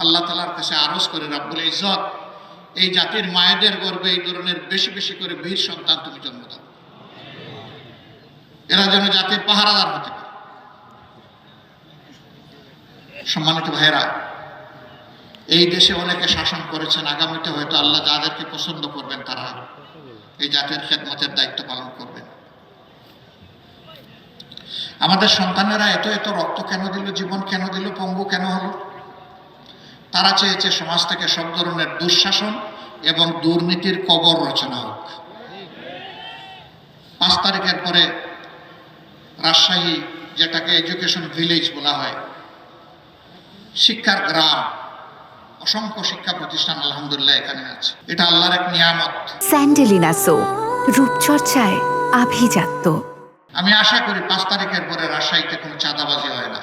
আল্লাহ তাআলার কাছে আরজ করে, রব্বুল ইজ্জত এই জাতির মায়েদের গর্ভে এই ধরনের বেশি বেশি করে বীর সন্তান তুমি জন্ম দাও, এরা যেন জাতির পাহারাদার হতে পারে। সম্মানিত ভাইয়েরা, এই দেশে অনেকে শাসন করেছেন, আগামীতে হয়তো আল্লাহ যাদেরকে পছন্দ করবেন তারা এই জাতির খেদমতের দায়িত্ব পালন করবেন। আমাদের সন্তানেরা এত এত রক্ত কেন দিল, জীবন কেন দিল, পঙ্গু কেন হলো? তারা চেয়েছে সমাজ থেকে সব ধরনের দুঃশাসন এবং দুর্নীতির কবর রচনা হোক। 5 তারিখের পরে রাজশাহী, যেটাকে এডুকেশন ভিলেজ বলা হয়, শিক্ষার গ্রাম, অসংখ্য শিক্ষা প্রতিষ্ঠান আলহামদুলিল্লাহ এখানে আছে। এটা আল্লাহর এক নিয়ামত। স্যান্ডেলিনা সো, রূপচর্চায় আভিজাত্য। আমি আশা করি 5 তারিখের পরে রাজশাহীতে কোনো চাঁদাবাজি হয় না,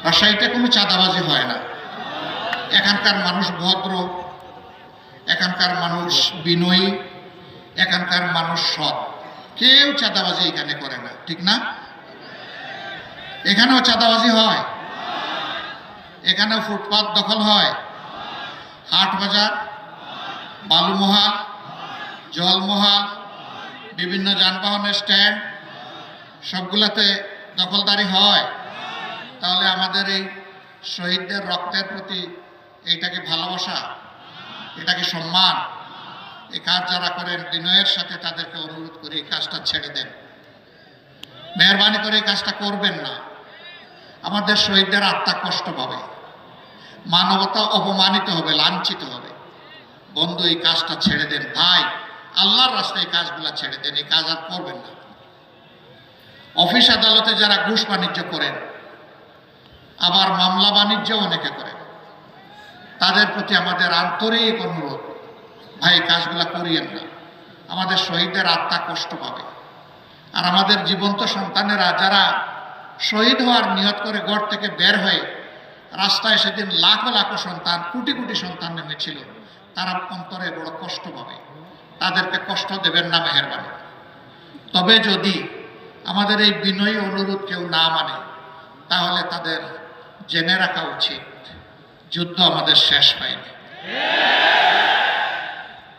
রাজশাহীতে কোনো চাঁদাবাজি হয় না। এখানকার মানুষ ভদ্র, এখানকার মানুষ বিনয়ী, এখানকার মানুষ সৎ, কেউ চাঁদাবাজি এখানে করে না, ঠিক না? এখানেও চাঁদাবাজি হয়, এখানেও ফুটপাত দখল হয়, হাট বাজার, বালুমহাল, জলমহাল, বিভিন্ন যানবাহনের স্ট্যান্ড, সবগুলাতে দখলদারি হয়। তাহলে আমাদের এই শহীদদের রক্তের প্রতি এইটাকে ভালোবাসা, এটাকে সম্মান? এই কাজ যারা করেন বিনয়ের সাথে তাদেরকে অনুরোধ করে এই কাজটা ছেড়ে দেন, মেহরবানি করে এই কাজটা করবেন না। আমাদের শহীদদের আত্মা কষ্ট পাবে, মানবতা অপমানিত হবে, লাঞ্ছিত হবে। বন্ধু, এই কাজটা ছেড়ে দেন ভাই, আল্লাহর রাস্তায় এই কাজগুলা ছেড়ে দেন, এই কাজ আর করবেন না। অফিস আদালতে যারা ঘুষ বাণিজ্য করেন, আবার মামলা বাণিজ্য অনেকে করেন, তাদের প্রতি আমাদের আন্তরিক অনুরোধ, ভাই কাজগুলা করিয়েন না। আমাদের শহীদদের আত্মা কষ্ট পাবে। আর আমাদের জীবন্ত সন্তানেরা যারা শহীদ হওয়ার নিয়ত করে ঘর থেকে বের হয়ে রাস্তায় সেদিন লাখো লাখো সন্তান, কোটি কোটি সন্তান নেমেছিল, তারা অন্তরে বড় কষ্ট পাবে। তাদেরকে কষ্ট দেবেন না মেহেরবানি। তবে যদি আমাদের এই বিনয়ী অনুরোধ কেউ না মানে, তাহলে তাদের জেনে রাখা উচিত যুদ্ধ আমাদের শেষ হয়নি।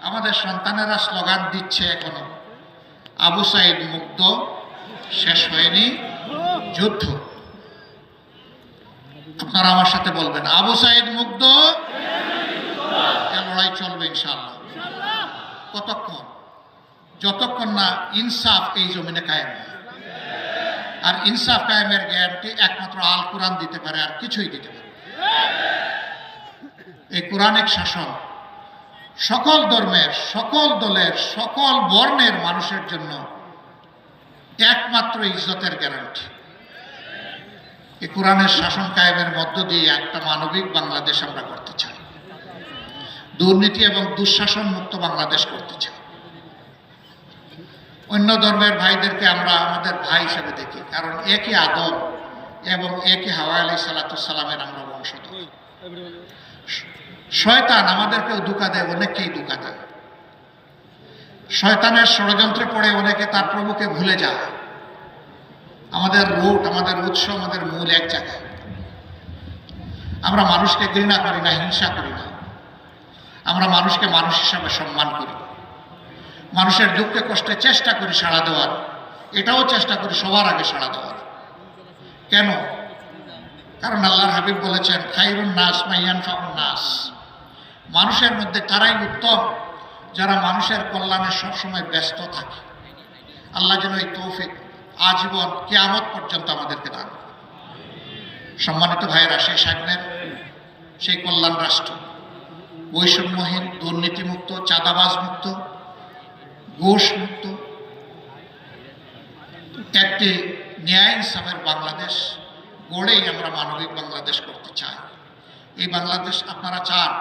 আমাদের সন্তানেরা স্লোগান দিচ্ছে এখনো, আবু সাইদ মুক্ত, শেষ হয়নি যুদ্ধ। আপনারা আমার সাথে বলবেন, আবু সাইদ মুক্ত, লড়াই চলবে ইনশাআল্লাহ। কতক্ষণ? যতক্ষণ না ইনসাফ এই জমিনে কায়েম হয়। আর ইনসাফ কায়েমের গ্যারান্টি একমাত্র আল কোরআন দিতে পারে, আর কিছুই দিতে পারে। এই কোরআনিক শাসন সকল ধর্মের, সকল দলের, সকল বর্ণের মানুষের জন্য একমাত্র ইজ্জতের গ্যারান্টি। এই কোরআনের শাসন কায়েমের মধ্য দিয়ে একটা মানবিক বাংলাদেশ আমরা করতে চাই, দুর্নীতি এবং দুঃশাসন মুক্ত বাংলাদেশ করতে চাই। অন্য ধর্মের ভাইদেরকে আমরা আমাদের ভাই হিসেবে দেখি, কারণ একই আদম এবং একই হাওয়া আলাইহিস সালামের আমরা বংশধর। শয়তান আমাদেরকেও ধোঁকা দেয়, অনেককেই ধোঁকা দেয়। শয়তানের ষড়যন্ত্রে পড়ে অনেকে তার প্রভুকে ভুলে যায়। আমাদের রুট, আমাদের উৎস, আমাদের মূল এক জায়গায়। আমরা মানুষকে ঘৃণা করি না, হিংসা করি না। আমরা মানুষকে মানুষ হিসাবে সম্মান করি। মানুষের দুঃখে কষ্টে চেষ্টা করি সাড়া দেওয়ার, এটাও চেষ্টা করি সবার আগে সাড়া দেওয়ার। কেন? কারণ আল্লাহর হাবিব বলেছেন, খায়রুন নাস মাইয়ানফাউন নাস, মানুষের মধ্যে তারাই উত্তম যারা মানুষের কল্যাণে সবসময় ব্যস্ত থাকে। আল্লাহ যেন এই তৌফিক আজীবন কিয়ামত পর্যন্ত আমাদেরকে দান। সম্মানিত ভাইয়েরা, সেই স্বপ্নের, সেই কল্যাণ রাষ্ট্র, বৈষম্যহীন, দুর্নীতিমুক্ত, চাঁদাবাজ মুক্ত, ঘুষ মুক্ত একটি ন্যায় ইনসাফের বাংলাদেশ গড়েই আমরা মানবিক বাংলাদেশ করতে চাই। এই বাংলাদেশ আপনারা চান,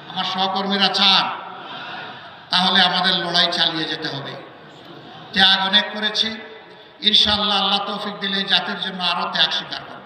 আমার সহকর্মীরা চান, তাহলে আমাদের লড়াই চালিয়ে যেতে হবে। ত্যাগ অনেক করেছি, ইনশাআল্লাহ আল্লাহ তৌফিক দিলে জাতির জন্য আরো ত্যাগ স্বীকার করব।